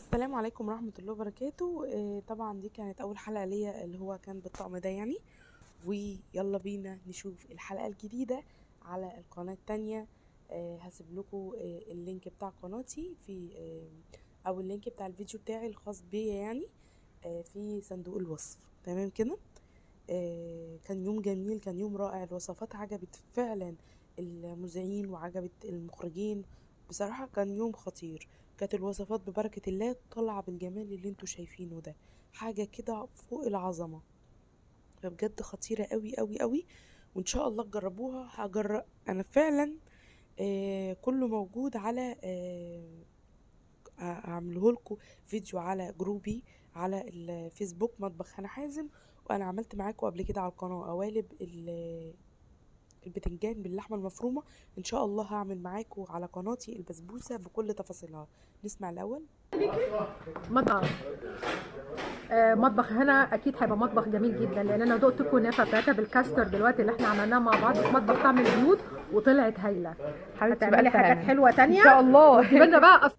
السلام عليكم ورحمة الله وبركاته. طبعا دي كانت أول حلقة ليا اللي هو كان بالطقم ده يعني. ويلا بينا نشوف الحلقة الجديدة على القناة التانية. هسيب لكم اللينك بتاع قناتي في أو اللينك بتاع الفيديو بتاعي الخاص بيا يعني في صندوق الوصف. تمام كده. كان يوم جميل، كان يوم رائع. الوصفات عجبت فعلا المذيعين وعجبت المخرجين. بصراحة كان يوم خطير. كانت الوصفات ببركة الله طالعة بالجمال اللي انتوا شايفينه ده، حاجة كده فوق العظمة. فبجد خطيرة قوي قوي قوي. وان شاء الله تجربوها. هجرب انا فعلا. كله موجود على هعمله لكم فيديو على جروبي على الفيسبوك مطبخ هنا حازم. وانا عملت معاكم قبل كده على القناه قوالب البتنجان باللحمه المفرومه. ان شاء الله هعمل معاكم على قناتي البسبوسه بكل تفاصيلها. نسمع الاول. مطبخ مطبخ هنا اكيد هيبقى مطبخ جميل جدا، لان انا دقت الكنافه بتاعتها بالكاستر دلوقتي اللي احنا عملناها مع بعض في مطبخ طعم البيوت وطلعت هايله. حبيبتي هتعملي بألف حاجات هنا حلوه ان تانية شاء الله. وتجيب لنا بقى.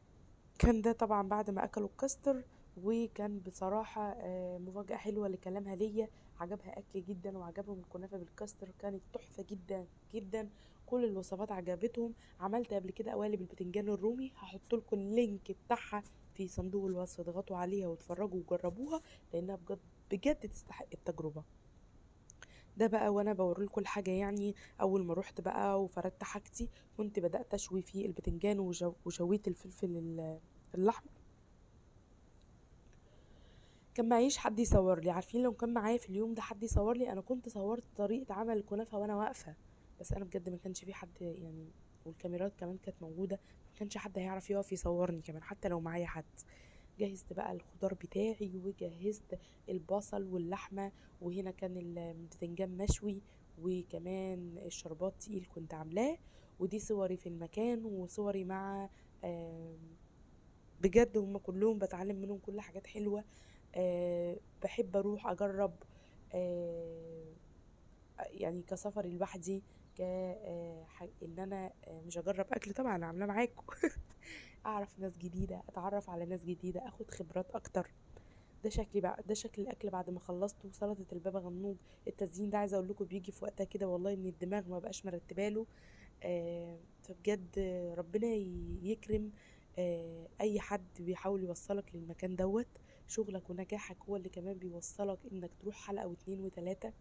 كان ده طبعا بعد ما اكلوا الكاستر. وكان بصراحة مفاجأة حلوة لكلامها ليا. عجبها اكلي جدا وعجبهم الكنافة بالكاستر، كانت تحفة جدا جدا. كل الوصفات عجبتهم. عملت قبل كده قوالب البتنجان الرومي، هحط لكم اللينك بتاعها في صندوق الوصف. اضغطوا عليها واتفرجوا وجربوها لانها بجد بجد تستحق التجربة. ده بقى وانا بوريلكم الحاجة يعني. اول ما روحت بقى وفردت حاجتي كنت بدأت اشوي فيه البتنجان وشويت الفلفل الاحمر. كان معيش حد يصور لي. عارفين لو كان معايا في اليوم ده حد يصور لي انا كنت صورت طريقة عمل الكنافة وانا واقفة. بس انا بجد ما كانش في حد يعني. والكاميرات كمان كانت موجودة. ما كانش حد هيعرف يقف يصورني كمان حتى لو معايا حد. جهزت بقى الخضار بتاعي وجهزت البصل واللحمة. وهنا كان البتنجان مشوي. وكمان الشربات تقيل كنت عاملاه. ودي صوري في المكان وصوري مع بجد هم كلهم بتعلم منهم كل حاجات حلوة. بحب اروح اجرب. أه يعني كسفري لوحدي. ان انا مش اجرب اكل طبعا انا عاملاه معاكم. اعرف ناس جديده، اتعرف على ناس جديده، اخد خبرات اكتر. ده شكلي بقى، ده شكل الاكل بعد ما خلصت. وسلطه البابا غنوج. التزيين ده عايزه اقول لكم بيجي في وقتها كده والله ان الدماغ ما بقاش مرتباله. فبجد ربنا يكرم اي حد بيحاول يوصلك للمكان دوت. شغلك ونجاحك هو اللي كمان بيوصلك انك تروح حلقة واتنين وتلاتة.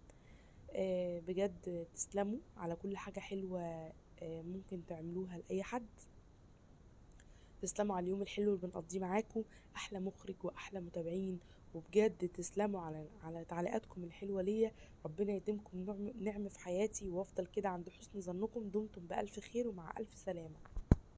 بجد تسلموا على كل حاجة حلوة ممكن تعملوها لأي حد. تسلموا على اليوم الحلو اللي بنقضيه معاكم. احلى مخرج واحلى متابعين. وبجد تسلموا على تعليقاتكم الحلوة ليا. ربنا يديمكم نعم في حياتي وافضل كده عند حسن ظنكم. دمتم بألف خير ومع ألف سلامة.